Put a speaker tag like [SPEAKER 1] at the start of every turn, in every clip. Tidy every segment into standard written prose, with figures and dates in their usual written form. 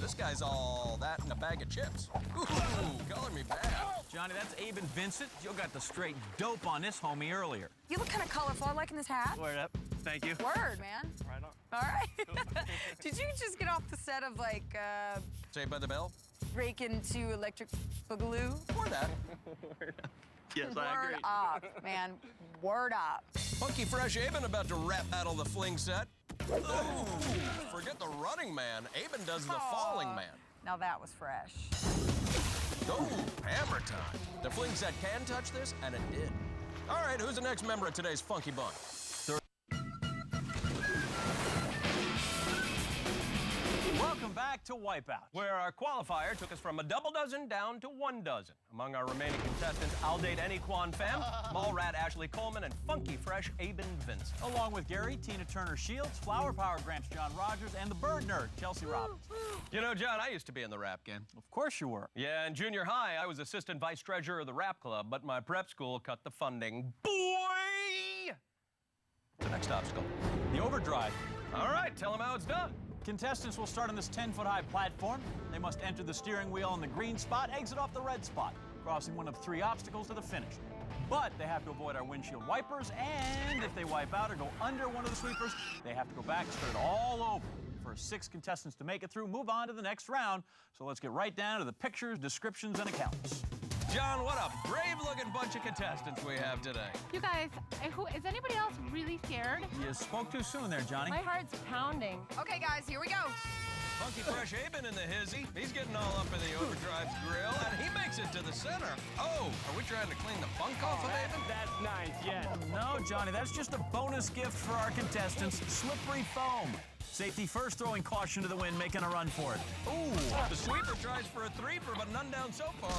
[SPEAKER 1] This guy's all that and a bag of chips. Ooh, color me bad.
[SPEAKER 2] Johnny, that's Aben Vincent. You got the straight dope on this homie earlier.
[SPEAKER 3] You look kind of colorful. I liking this hat.
[SPEAKER 2] Word up. Thank you.
[SPEAKER 3] Word, man.
[SPEAKER 2] Right on.
[SPEAKER 3] All right. Did you just get off the set of, like,
[SPEAKER 1] Saved by the Bell?
[SPEAKER 3] Break Into Electric Boogaloo?
[SPEAKER 1] Or that.
[SPEAKER 2] Yes, I agree.
[SPEAKER 3] Word up, man. Word up.
[SPEAKER 1] Funky Fresh Aben about to rap battle the fling set. Ooh, forget the running man. Aben does the falling man.
[SPEAKER 3] Now that was fresh.
[SPEAKER 1] Oh, hammer time. The fling set can touch this, and it did. All right, who's the next member of today's Funky Bunch?
[SPEAKER 2] Welcome back to Wipeout, where our qualifier took us from a double dozen down to 1 dozen. Among our remaining contestants, I'll Date Any Quan Femme, Mallrat Ashley Coleman, and Funky Fresh Aben Vincent. Along with Gary, Tina Turner Shields, Flower Power Gramps John Rogers, and the Bird Nerd, Chelsea Robbins.
[SPEAKER 1] You know, John, I used to be in the rap game.
[SPEAKER 2] Of course you were.
[SPEAKER 1] Yeah, in junior high, I was assistant vice treasurer of the rap club, but my prep school cut the funding. Boy! The next obstacle.
[SPEAKER 2] The overdrive.
[SPEAKER 1] All right, tell them how it's done.
[SPEAKER 2] Contestants will start on this 10-foot-high platform. They must enter the steering wheel in the green spot, exit off the red spot, crossing one of 3 obstacles to the finish. But they have to avoid our windshield wipers, and if they wipe out or go under one of the sweepers, they have to go back and start all over. For 6 contestants to make it through, move on to the next round. So let's get right down to the pictures, descriptions, and accounts.
[SPEAKER 1] John, what a brave-looking bunch of contestants we have today.
[SPEAKER 4] You guys, is anybody else really scared?
[SPEAKER 2] You spoke too soon there, Johnny.
[SPEAKER 4] My heart's pounding.
[SPEAKER 3] Okay, guys, here we go.
[SPEAKER 1] Funky Fresh Aben in the hizzy. He's getting all up in the overdrive's grill, and he makes it to the center. Oh, are we trying to clean the funk off of Aben?
[SPEAKER 5] That's nice, yes.
[SPEAKER 2] No, Johnny, that's just a bonus gift for our contestants, slippery foam. Safety first, throwing caution to the wind, making a run for it.
[SPEAKER 1] Ooh, the sweeper tries for a 3-fer, but none down so far.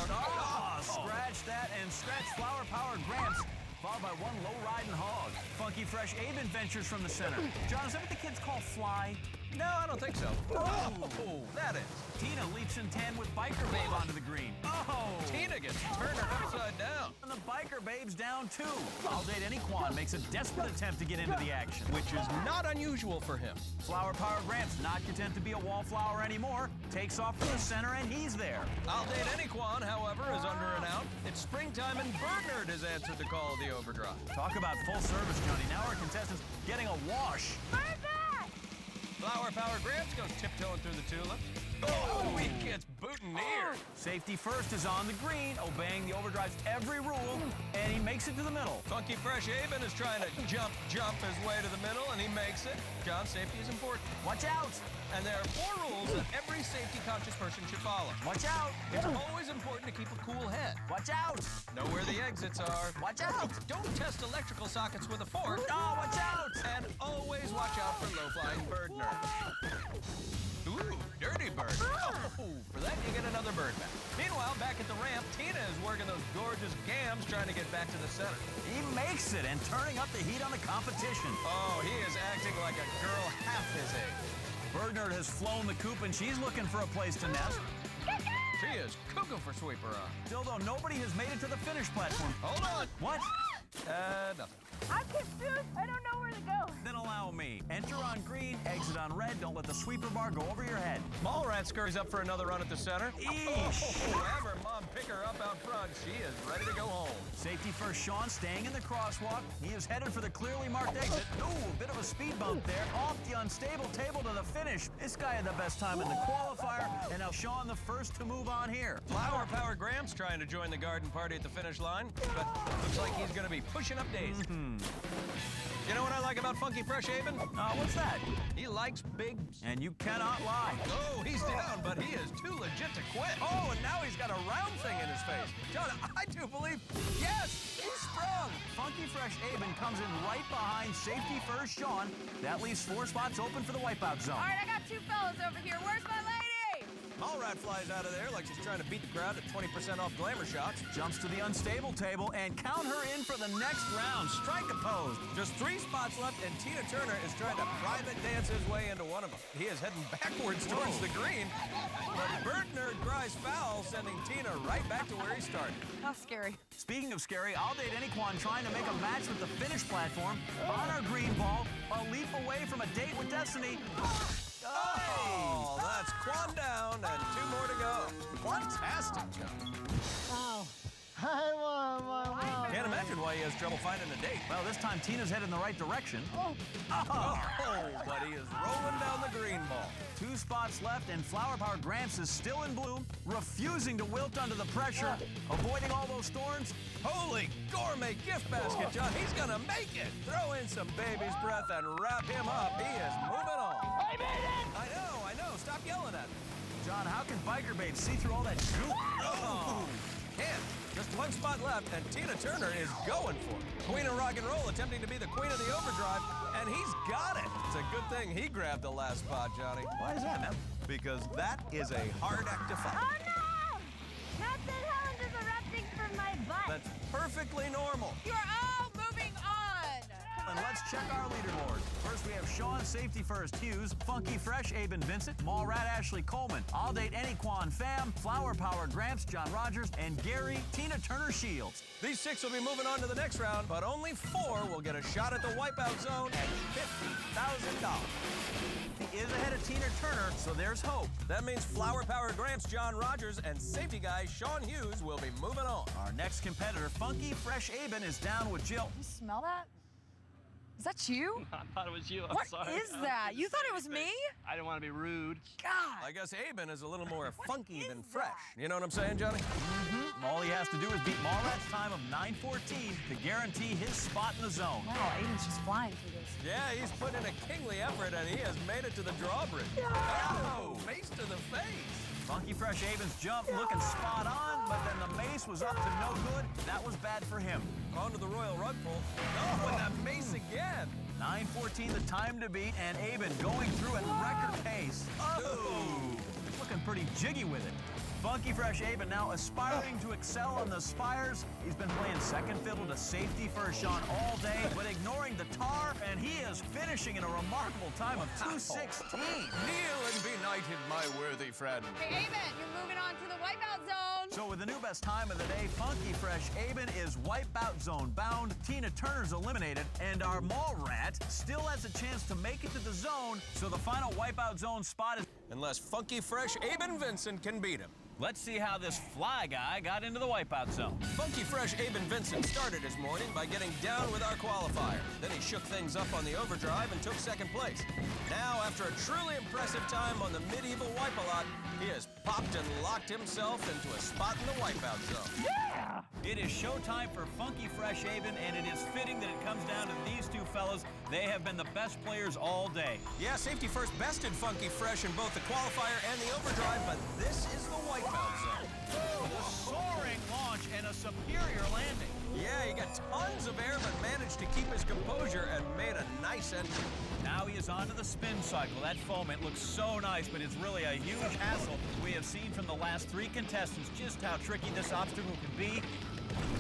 [SPEAKER 2] Scratch that and scratch Flower Power Gramps, followed by 1 low-riding hog. Funky Fresh Aben ventures from the center. John, is that what the kids call fly?
[SPEAKER 1] No, I don't think so. Oh, that is.
[SPEAKER 2] Tina leaps in tandem with Biker Babe onto the green. Oh!
[SPEAKER 1] Tina gets turned upside down.
[SPEAKER 2] And the Biker Babe's down, too. I'll Date Any Quan makes a desperate attempt to get into the action.
[SPEAKER 1] Which is not unusual for him.
[SPEAKER 2] Flower Power Gramps, not content to be a wallflower anymore, takes off from the center, and he's there.
[SPEAKER 1] I'll Date Any Quan, however, is under and out. It's springtime, and Bird Nerd has answered the call of the overdrive.
[SPEAKER 2] Talk about full service, Johnny. Now our contestants getting a wash.
[SPEAKER 1] Flower Power Gramps goes tiptoeing through the tulips. Oh, he gets boutonniered.
[SPEAKER 2] Safety first is on the green, obeying the overdrive's every rule, and he makes it to the middle.
[SPEAKER 1] Funky Fresh Aben is trying to jump his way to the middle, and he makes it. John, safety is important.
[SPEAKER 2] Watch out!
[SPEAKER 1] And there are 4 rules that every safety-conscious person should follow.
[SPEAKER 2] Watch out!
[SPEAKER 1] It's always important to keep a cool head.
[SPEAKER 2] Watch out!
[SPEAKER 1] Know where the exits are.
[SPEAKER 2] Watch out!
[SPEAKER 1] Don't test electrical sockets with a fork.
[SPEAKER 2] Oh, watch out!
[SPEAKER 1] And always watch out for low-flying bird nerds. Ooh, dirty bird. Oh, for that you get another bird back. Meanwhile, back at the ramp, Tina is working those gorgeous gams trying to get back to the center.
[SPEAKER 2] He makes it and turning up the heat on the competition.
[SPEAKER 1] Oh, he is acting like a girl half his age.
[SPEAKER 2] Bird Nerd has flown the coop and she's looking for a place to nest.
[SPEAKER 1] She is cuckoo for sweeper on.
[SPEAKER 2] Still, though, nobody has made it to the finish platform.
[SPEAKER 1] Hold on.
[SPEAKER 2] What?
[SPEAKER 1] Nothing.
[SPEAKER 4] I'm confused. I don't know where to go.
[SPEAKER 2] Then allow me. Enter on green, exit on red. Don't let the sweeper bar go over your head.
[SPEAKER 1] Mallrat scurries up for another run at the center.
[SPEAKER 2] Eesh.
[SPEAKER 1] Have her mom pick her up out front. She is ready to go home.
[SPEAKER 2] Safety first, Sean staying in the crosswalk. He is headed for the clearly marked exit. Ooh, a bit of a speed bump there. Off the unstable table to the finish. This guy had the best time in the qualifier, and now Sean the first to move on here.
[SPEAKER 1] Flower Power Gramps trying to join the garden party at the finish line, but looks like he's going to be pushing up Daisy. You know what I like about Funky Fresh Aben?
[SPEAKER 2] What's that?
[SPEAKER 1] He likes big...
[SPEAKER 2] And you cannot lie.
[SPEAKER 1] Oh, he's down, but he is too legit to quit. Oh, and now he's got a round thing in his face. John, I do believe... Yes, he's sprung.
[SPEAKER 2] Funky Fresh Aben comes in right behind safety first Sean. That leaves 4 spots open for the wipeout zone.
[SPEAKER 3] All right, I got 2 fellas over here. Where's my lady?
[SPEAKER 1] Mallrat flies out of there like she's trying to beat the crowd at 20% off glamour shots.
[SPEAKER 2] Jumps to the unstable table and count her in for the next round. Strike a pose.
[SPEAKER 1] Just 3 spots left, and Tina Turner is trying to private dance his way into one of them. He is heading backwards towards the green, but Bird Nerd cries foul, sending Tina right back to where he started.
[SPEAKER 3] How scary.
[SPEAKER 2] Speaking of scary, I'll Date Any Quan trying to make a match with the finish platform. On our green ball, a leap away from a date with destiny.
[SPEAKER 1] Oh, that's One down and 2 more to go. Fantastic job.
[SPEAKER 5] Wow. I won.
[SPEAKER 1] Can't imagine why he has trouble finding a date.
[SPEAKER 2] Well, this time Tina's headed in the right direction.
[SPEAKER 1] Oh, but he is rolling down the green ball.
[SPEAKER 2] 2 spots left, and Flower Power Gramps is still in bloom, refusing to wilt under the pressure, avoiding all those thorns.
[SPEAKER 1] Holy gourmet gift basket, John. He's gonna make it. Throw in some baby's breath and wrap him up. He is moving on.
[SPEAKER 5] I made it!
[SPEAKER 1] I know. Stop yelling at me.
[SPEAKER 2] John, how can biker babes see through all that goop?
[SPEAKER 1] Oh, can't. Just 1 spot left, and Tina Turner is going for it. Queen of rock and roll attempting to be the queen of the overdrive, and he's got it. It's a good thing he grabbed the last spot, Johnny.
[SPEAKER 2] Why is that, man?
[SPEAKER 1] Because that is a hard act to fight.
[SPEAKER 4] Oh no! Captain Helen's is erupting from my butt.
[SPEAKER 1] That's perfectly normal.
[SPEAKER 3] You're all moving on.
[SPEAKER 2] And let's check our leaderboard. First, we have Sean, Safety First Hughes, Funky Fresh, Aben Vincent, Mallrat Ashley Coleman, I'll Date Any Quan Pham, Flower Power Gramps, John Rogers, and Gary, Tina Turner Shields.
[SPEAKER 1] These 6 will be moving on to the next round, but only 4 will get a shot at the wipeout zone and $50,000.
[SPEAKER 2] He is ahead of Tina Turner, so there's hope.
[SPEAKER 1] That means Flower Power Gramps, John Rogers, and safety guy Sean Hughes will be moving on.
[SPEAKER 2] Our next competitor, Funky Fresh Aben, is down with Jill.
[SPEAKER 3] You smell that? Is that you?
[SPEAKER 6] I thought it was you. I'm
[SPEAKER 3] What
[SPEAKER 6] sorry.
[SPEAKER 3] is that? You thought it was me?
[SPEAKER 6] I didn't want to be rude.
[SPEAKER 3] God.
[SPEAKER 1] I guess Aben is a little more funky than fresh. You know what I'm saying, Johnny?
[SPEAKER 2] All he has to do is beat Mallrat's time of 9:14 to guarantee his spot in the zone.
[SPEAKER 3] Wow, Aiden's just flying through this.
[SPEAKER 1] Yeah, he's put in a kingly effort, and he has made it to the drawbridge. Oh, face to the face.
[SPEAKER 2] Funky Fresh Aben's jump looking spot on, but then the mace was up to no good. That was bad for him.
[SPEAKER 1] Onto the royal rug pull. Oh, and that mace again.
[SPEAKER 2] 9:14 the time to beat, and Aben going through at record pace. Oh, looking pretty jiggy with it. Funky Fresh Aben now aspiring to excel on the spires. He's been playing second fiddle to Safety First Sean all day, but ignoring the tar, and he is finishing in a remarkable time of 2:16.
[SPEAKER 1] Kneel and be knighted, my worthy friend.
[SPEAKER 3] Hey, Aben, you're moving on to the wipeout zone.
[SPEAKER 2] So with the new best time of the day, Funky Fresh Aben is wipeout zone bound, Tina Turner's eliminated, and our mall rat still has a chance to make it to the zone, so the final wipeout zone spot is...
[SPEAKER 1] Unless Funky Fresh Aben Vincent can beat him.
[SPEAKER 2] Let's see how this fly guy got into the wipeout zone.
[SPEAKER 1] Funky Fresh Aben Vincent started his morning by getting down with our qualifier. Then he shook things up on the overdrive and took second place. Now, after a truly impressive time on the medieval wipe-a-lot, he has popped and locked himself into a spot in the wipeout zone.
[SPEAKER 2] Yeah! It is showtime for Funky Fresh Aben, and it is fitting that it comes down to these two fellas. They have been the best players all day.
[SPEAKER 1] Yeah, Safety First bested Funky Fresh in both the qualifier and the overdrive, but this is the wipeout zone.
[SPEAKER 2] A soaring launch and a superior landing.
[SPEAKER 1] Yeah, he got tons of air, but managed to keep his composure and made a nice entry.
[SPEAKER 2] Now he is onto the spin cycle. That foament looks so nice, but it's really a huge hassle. We have seen from the last 3 contestants just how tricky this obstacle can be.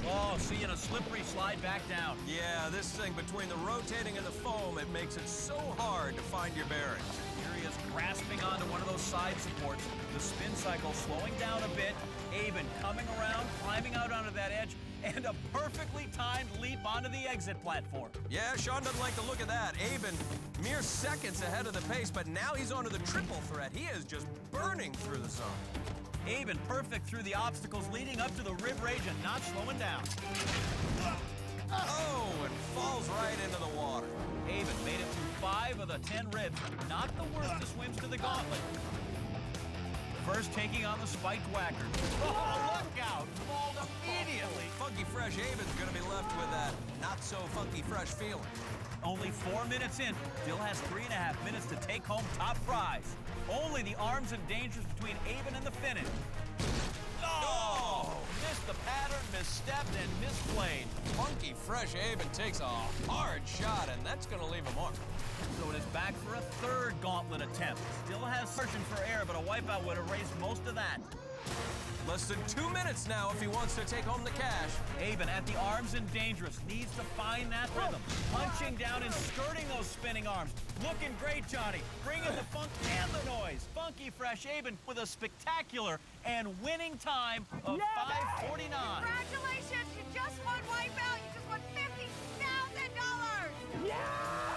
[SPEAKER 2] Oh, seeing a slippery slide back down.
[SPEAKER 1] Yeah, this thing between the rotating and the foam, it makes it so hard to find your bearings.
[SPEAKER 2] Here he is grasping onto one of those side supports. The spin cycle slowing down a bit. Aben coming around, climbing out onto that edge, and a perfectly timed leap onto the exit platform.
[SPEAKER 1] Yeah, Sean doesn't like the look of that. Aben, mere seconds ahead of the pace, but now he's onto the triple threat. He is just burning through the zone.
[SPEAKER 2] Aben perfect through the obstacles leading up to the rib rage and not slowing down.
[SPEAKER 1] Oh, and falls right into the water.
[SPEAKER 2] Aben made it through 5 of the 10 ribs. Not the worst of swims to the gauntlet. First taking on the spiked whackers. Oh, look out! Mauled immediately.
[SPEAKER 1] Funky Fresh Aben's gonna be left with that not-so-funky fresh feeling.
[SPEAKER 2] Only 4 minutes in, still has 3.5 minutes to take home top prize. Only the arms and dangers between Aben and the finish. Oh! Missed the pattern, misstepped, and misplayed.
[SPEAKER 1] Funky Fresh Aben takes a hard shot, and that's gonna leave a mark.
[SPEAKER 2] So it is back for a 3rd gauntlet attempt. Still has searching for air, but a wipeout would erase most of that.
[SPEAKER 1] Less than 2 minutes now if he wants to take home the cash.
[SPEAKER 2] Aben at the arms and dangerous, needs to find that rhythm. Punching down and skirting those spinning arms. Looking great, Johnny. Bringing the funk and the noise. Funky Fresh Aben with a spectacular and winning time of 5:49.
[SPEAKER 3] Congratulations, you just won wipeout. You just won $50,000.
[SPEAKER 5] Yeah!